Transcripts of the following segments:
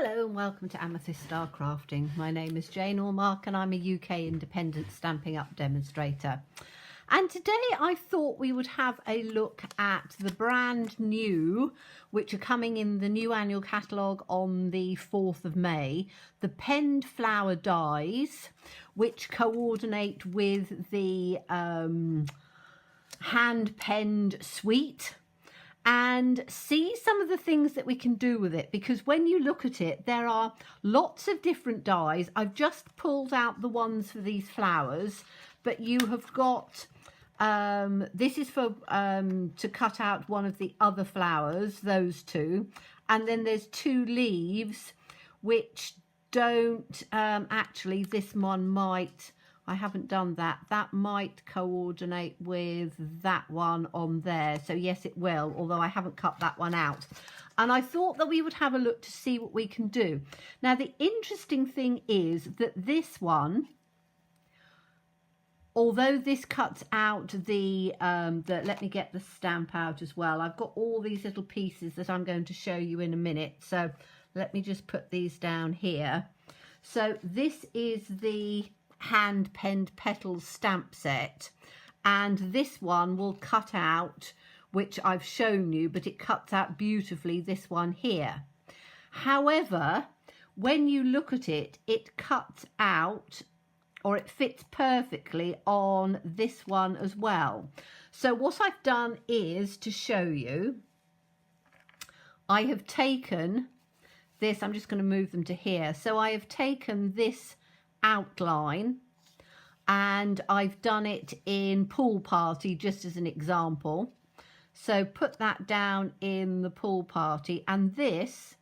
Hello and welcome to Amethyst Star Crafting. My name is Jane Allmark and I'm a UK independent Stampin' Up demonstrator. And today I thought we would have a look at the brand new, which are coming in the new annual catalogue on the 4th of May, the penned flower dies, which coordinate with the hand-penned suite. And see some of the things that we can do with it, because when you look at it, there are lots of different dies. I've just pulled out the ones for these flowers, but you have got this is for to cut out one of the other flowers, those two, and then there's two leaves which don't actually, this one might, I haven't done that. That might coordinate with that one on there. So yes, it will, although I haven't cut that one out. And I thought that we would have a look to see what we can do. Now, the interesting thing is that this one, although this cuts out the let me get the stamp out as well. I've got all these little pieces that I'm going to show you in a minute. So let me just put these down here. So this is the hand penned petals stamp set, and this one will cut out, which I've shown you, but it cuts out beautifully, this one here. However, when you look at it, it cuts out, or it fits perfectly on this one as well. So what I've done is to show you, I have taken this, I'm just going to move them to here. So I have taken this outline and I've done it in Pool Party just as an example. So put that down in the Pool Party, and this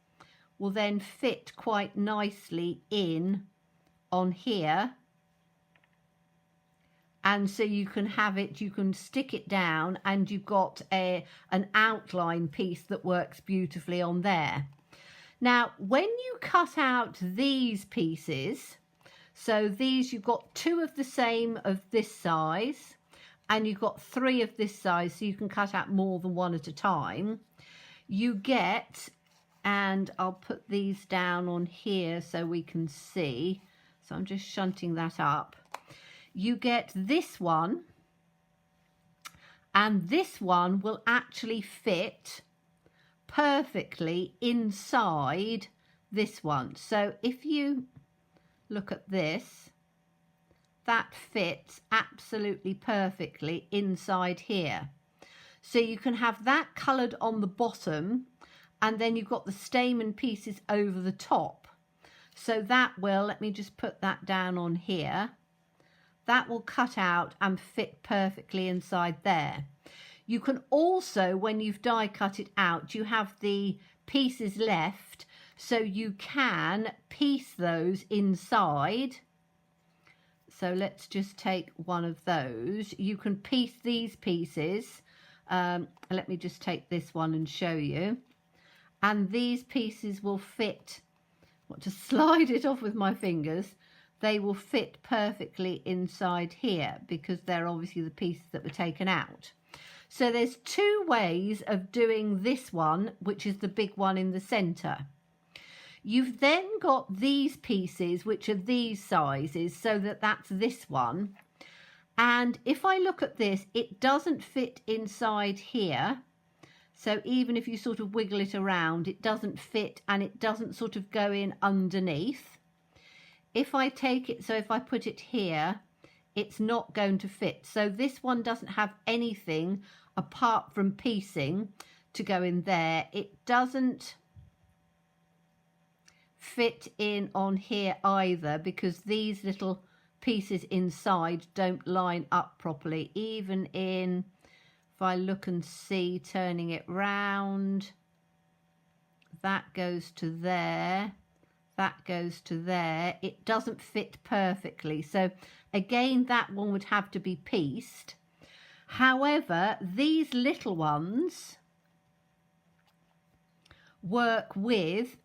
will then fit quite nicely in on here. And so you can have it, you can stick it down and you've got an outline piece that works beautifully on there. Now, when you cut out these pieces, so these, you've got two of the same of this size and you've got three of this size, so you can cut out more than one at a time. You get, and I'll put these down on here so we can see. So I'm just shunting that up. You get this one, and this one will actually fit perfectly inside this one. So if you look at this, that fits absolutely perfectly inside here. So you can have that coloured on the bottom, and then you've got the stamen pieces over the top. So that will, let me just put that down on here, that will cut out and fit perfectly inside there. You can also, when you've die cut it out, you have the pieces left, so you can piece those inside. So let's just take one of those. You can piece these pieces. Let me just take this one and show you. And these pieces will fit, I want to slide it off with my fingers. They will fit perfectly inside here because they're obviously the pieces that were taken out. So there's two ways of doing this one, which is the big one in the centre. You've then got these pieces, which are these sizes, so that's this one. And if I look at this, it doesn't fit inside here. So even if you sort of wiggle it around, it doesn't fit, and it doesn't sort of go in underneath. If I take it, so if I put it here, it's not going to fit. So this one doesn't have anything apart from piecing to go in there. It doesn't fit in on here either because these little pieces inside don't line up properly. Even in, if I look and see, turning it round, that goes to there, that goes to there. It doesn't fit perfectly. So again, that one would have to be pieced. However, these little ones work with,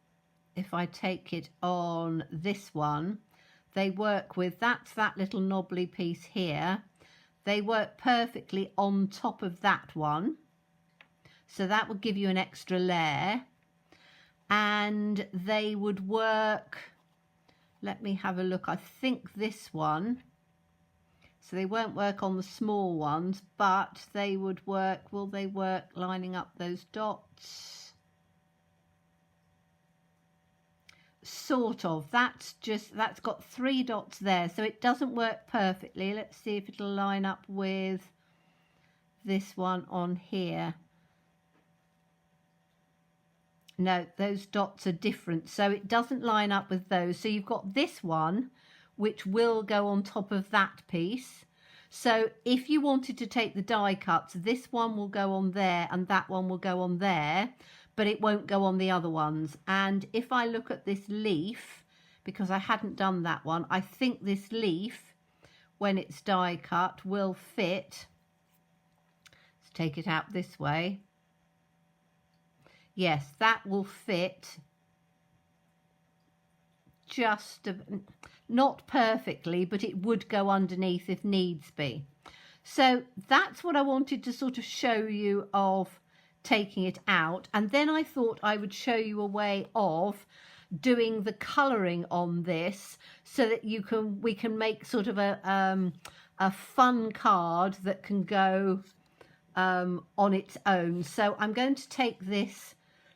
if I take it on this one, they work with, that's that little knobbly piece here. They work perfectly on top of that one. So that will give you an extra layer. and they would work. Let me have a look. I think this one, so they won't work on the small ones, but they would work. Will they work lining up those dots? Sort of. That's got 3 dots there, so it doesn't work perfectly. Let's see if it'll line up with this one on here. No, those dots are different, so it doesn't line up with those. So you've got this one, which will go on top of that piece. So if you wanted to take the die cuts, this one will go on there and that one will go on there, but it won't go on the other ones. And if I look at this leaf, because I hadn't done that one, I think this leaf, when it's die cut, will fit. Let's take it out this way. Yes, that will fit just not perfectly, but it would go underneath if needs be. So that's what I wanted to sort of show you of taking it out. And then I thought I would show you a way of doing the colouring on this, so that we can make sort of a fun card that can go on its own. So I'm going to take this.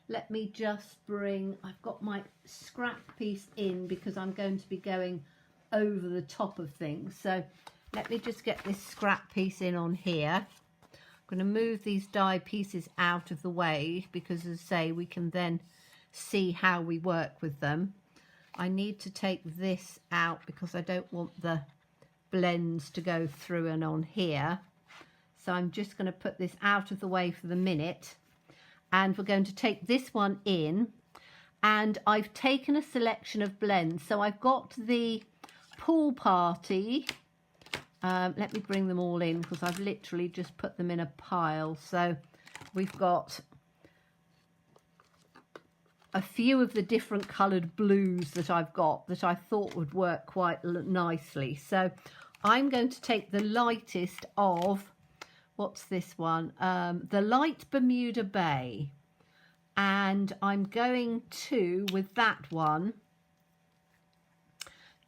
Let me just I've got my scrap piece in because I'm going to be going over the top of things. So let me just get this scrap piece in on here. I'm going to move these die pieces out of the way because, as I say, we can then see how we work with them. I need to take this out because I don't want the blends to go through and on here. So I'm just going to put this out of the way for the minute. And we're going to take this one in, and I've taken a selection of blends. So I've got the Pool Party. Let me bring them all in because I've literally just put them in a pile. So we've got a few of the different coloured blues that I've got that I thought would work quite nicely. So I'm going to take the lightest of, what's this one? The light Bermuda Bay. And I'm going to, with that one,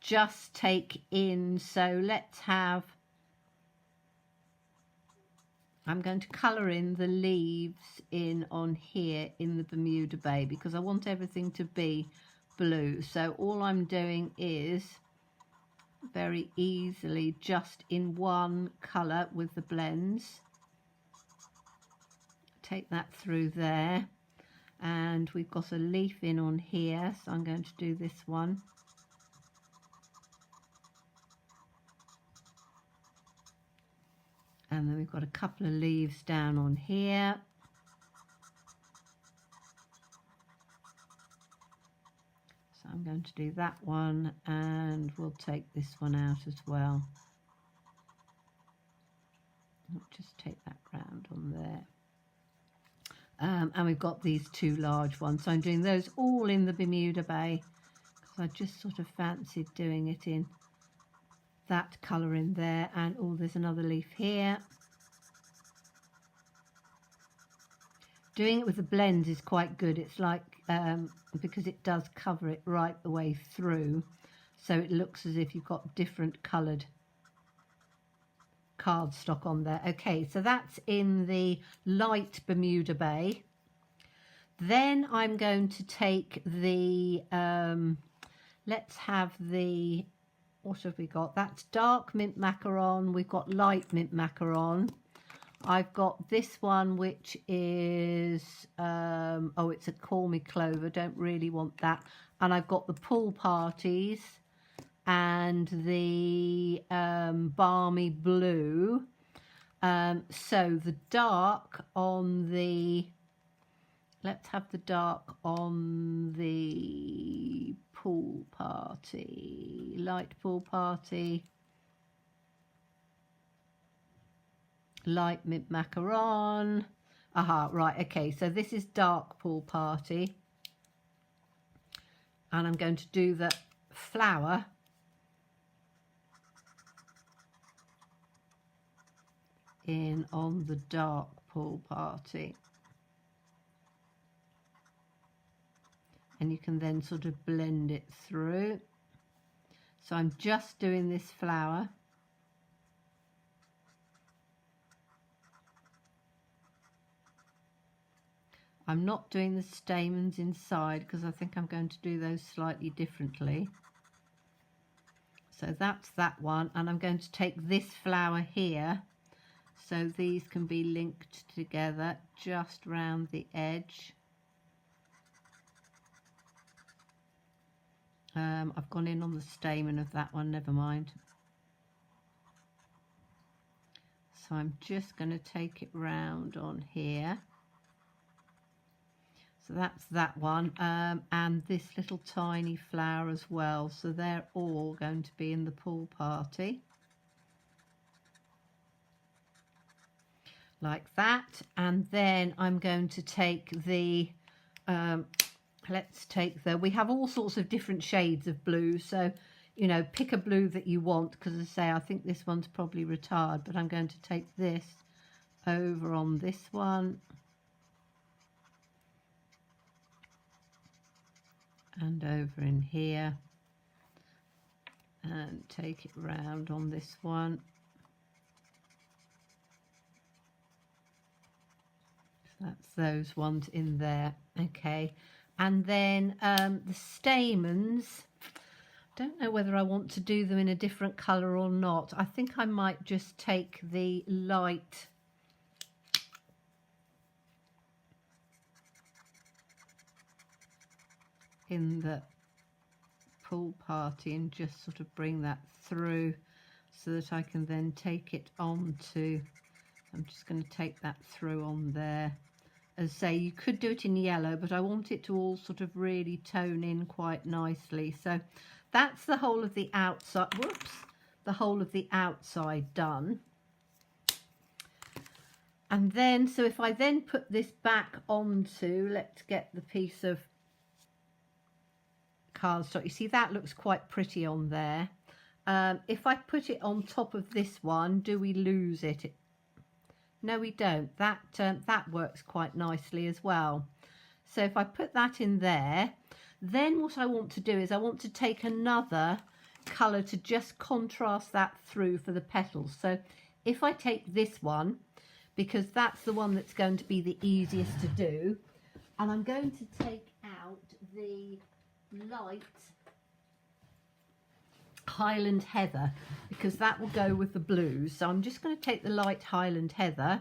just take in, so let's have, I'm going to colour in the leaves in on here in the Bermuda Bay because I want everything to be blue. So all I'm doing is very easily just in one colour with the blends. Take that through there, and we've got a leaf in on here, so I'm going to do this one. And then we've got a couple of leaves down on here. So I'm going to do that one, and we'll take this one out as well. I'll just take that round on there. And we've got these 2 large ones. So I'm doing those all in the Bermuda Bay because I just sort of fancied doing it in that colour in there. And oh, there's another leaf here. Doing it with the blends is quite good. It's like, because it does cover it right the way through. So it looks as if you've got different coloured cardstock on there. Okay, so that's in the light Bermuda Bay. Then I'm going to take the let's have the, what have we got? That's dark mint macaron. We've got light mint macaron. I've got this one, which is oh, it's a Call Me Clover. Don't really want that. And I've got the Pool Parties and the Balmy Blue. So the dark on the, let's have the dark on the Pool Party, light Pool Party, light mint macaron. Aha, right, okay, so this is dark Pool Party. And I'm going to do the flower in on the dark Pool Party. and you can then sort of blend it through. So I'm just doing this flower. I'm not doing the stamens inside because I think I'm going to do those slightly differently. So that's that one, and I'm going to take this flower here so these can be linked together just round the edge. I've gone in on the stamen of that one, never mind. So I'm just going to take it round on here. So that's that one, and this little tiny flower as well. So they're all going to be in the pool party. Like that. And then I'm going to take the, let's take the, we have all sorts of different shades of blue. So, you know, pick a blue that you want, because as I say, I think this one's probably retired, but I'm going to take this over on this one. And over in here, and take it round on this one. So that's those ones in there. Okay, and then the stamens, don't know whether I want to do them in a different colour or not. I think I might just take the light in the pool party and just sort of bring that through so that I can then take it on to, I'm just going to take that through on there. As I say, you could do it in yellow, but I want it to all sort of really tone in quite nicely. So that's the whole of the outside, whoops, the whole of the outside done. And then, so if I then put this back onto, let's get the piece of cardstock. You see, that looks quite pretty on there. If I put it on top of this one, do we lose it? No, we don't. That works quite nicely as well. So if I put that in there, then what I want to do is I want to take another colour to just contrast that through for the petals. So if I take this one, because that's the one that's going to be the easiest to do, and I'm going to take out the light Highland Heather, because that will go with the blues. So I'm just going to take the light Highland Heather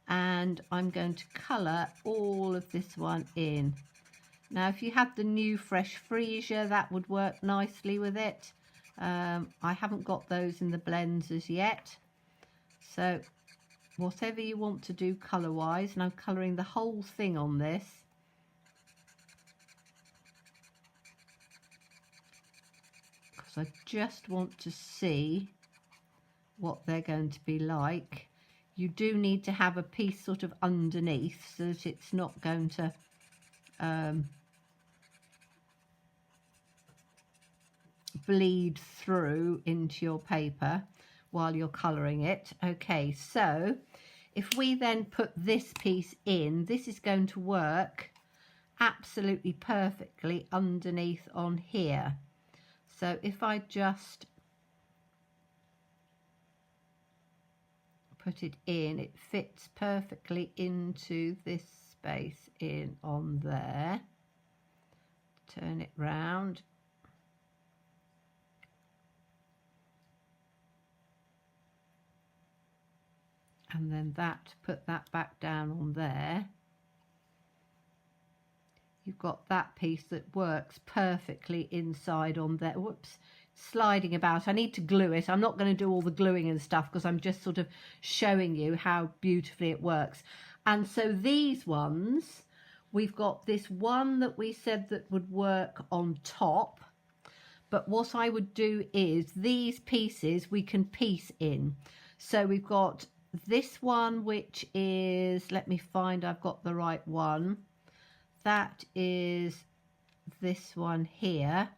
and I'm going to colour all of this one in. Now if you have the new fresh freesia, that would work nicely with it. I haven't got those in the blends as yet, so whatever you want to do colour wise, and I'm colouring the whole thing on this. I just want to see what they're going to be like. You do need to have a piece sort of underneath so that it's not going to bleed through into your paper while you're colouring it. Okay, so if we then put this piece in, this is going to work absolutely perfectly underneath on here. So if I just put it in, it fits perfectly into this space in on there. Turn it round. And then that, put that back down on there. You've got that piece that works perfectly inside on there. Whoops, sliding about. I need to glue it. I'm not going to do all the gluing and stuff because I'm just sort of showing you how beautifully it works. And so these ones, we've got this one that we said that would work on top. But what I would do is these pieces we can piece in. So we've got this one, which is, let me find, I've got the right one. That is this one here.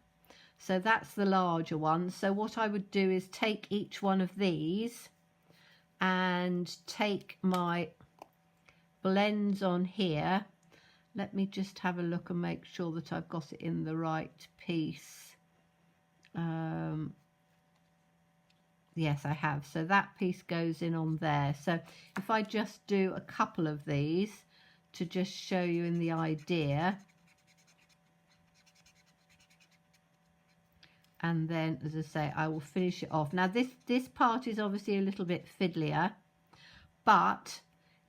So that's the larger one. So what I would do is take each one of these and take my blends on here, let me just have a look and make sure that I've got it in the right piece. Yes, I have. So that piece goes in on there. So if I just do a couple of these to just show you in the idea. And then, as I say, I will finish it off. Now this part is obviously a little bit fiddlier, but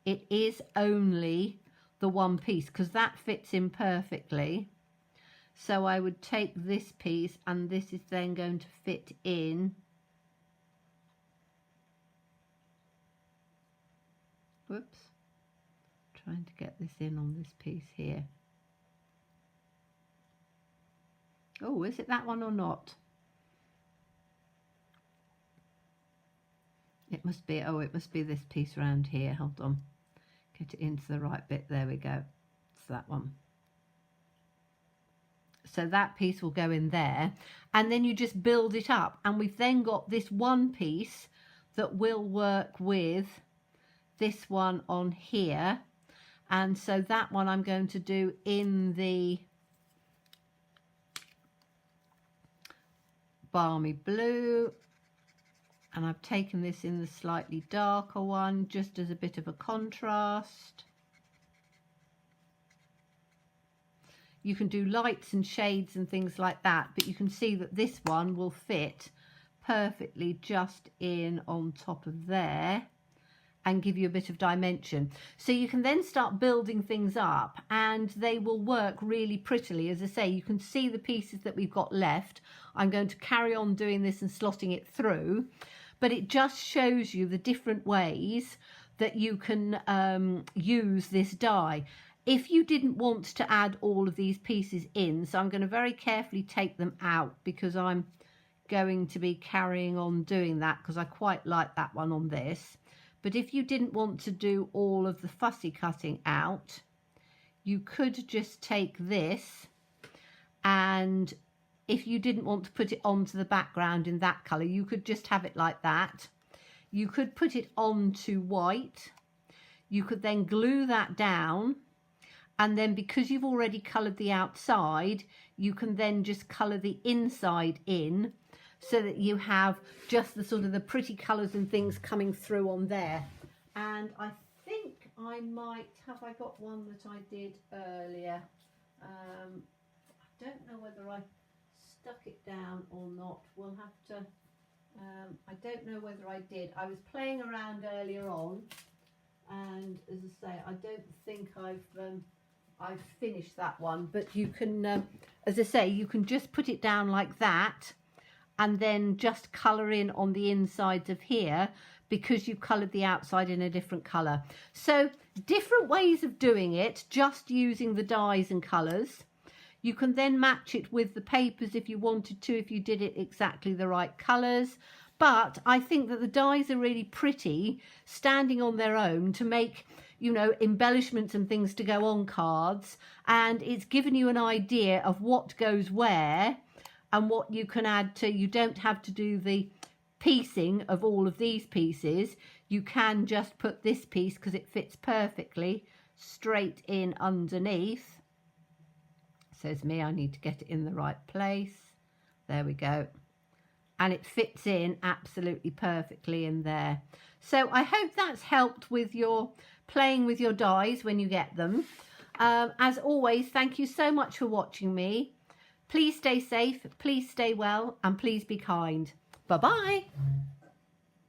it is only the one piece because that fits in perfectly. So I would take this piece, and this is then going to fit in. Whoops. Trying to get this in on this piece here. Oh, is it that one or not? It must be, oh, it must be this piece around here. Hold on. Get it into the right bit. There we go. It's that one. So that piece will go in there, and then you just build it up, and we've then got this one piece that will work with this one on here. And so that one I'm going to do in the balmy blue, and I've taken this in the slightly darker one just as a bit of a contrast. You can do lights and shades and things like that, but you can see that this one will fit perfectly just in on top of there and give you a bit of dimension. So you can then start building things up, and they will work really prettily. As I say, you can see the pieces that we've got left. I'm going to carry on doing this and slotting it through, but it just shows you the different ways that you can use this die. If you didn't want to add all of these pieces in, so I'm going to very carefully take them out because I'm going to be carrying on doing that because I quite like that one on this. But if you didn't want to do all of the fussy cutting out, you could just take this, and if you didn't want to put it onto the background in that colour, you could just have it like that. You could put it onto white. You could then glue that down, and then because you've already coloured the outside, you can then just colour the inside in, so that you have just the sort of the pretty colours and things coming through on there. And I think I might have, I got one that I did earlier. I don't know whether I stuck it down or not. We'll have to, I don't know whether I did. I was playing around earlier on, and as I say, I don't think I've finished that one, but you can, as I say, you can just put it down like that, and then just colour in on the insides of here because you've coloured the outside in a different colour. So different ways of doing it, just using the dyes and colours. You can then match it with the papers if you wanted to, if you did it exactly the right colours. But I think that the dyes are really pretty standing on their own to make, you know, embellishments and things to go on cards. And it's given you an idea of what goes where and what you can add to. You don't have to do the piecing of all of these pieces. You can just put this piece, because it fits perfectly, straight in underneath. Says me, I need to get it in the right place. There we go. And it fits in absolutely perfectly in there. So I hope that's helped with your playing with your dies when you get them. As always, thank you so much for watching me. Please stay safe, please stay well, and please be kind. Bye-bye.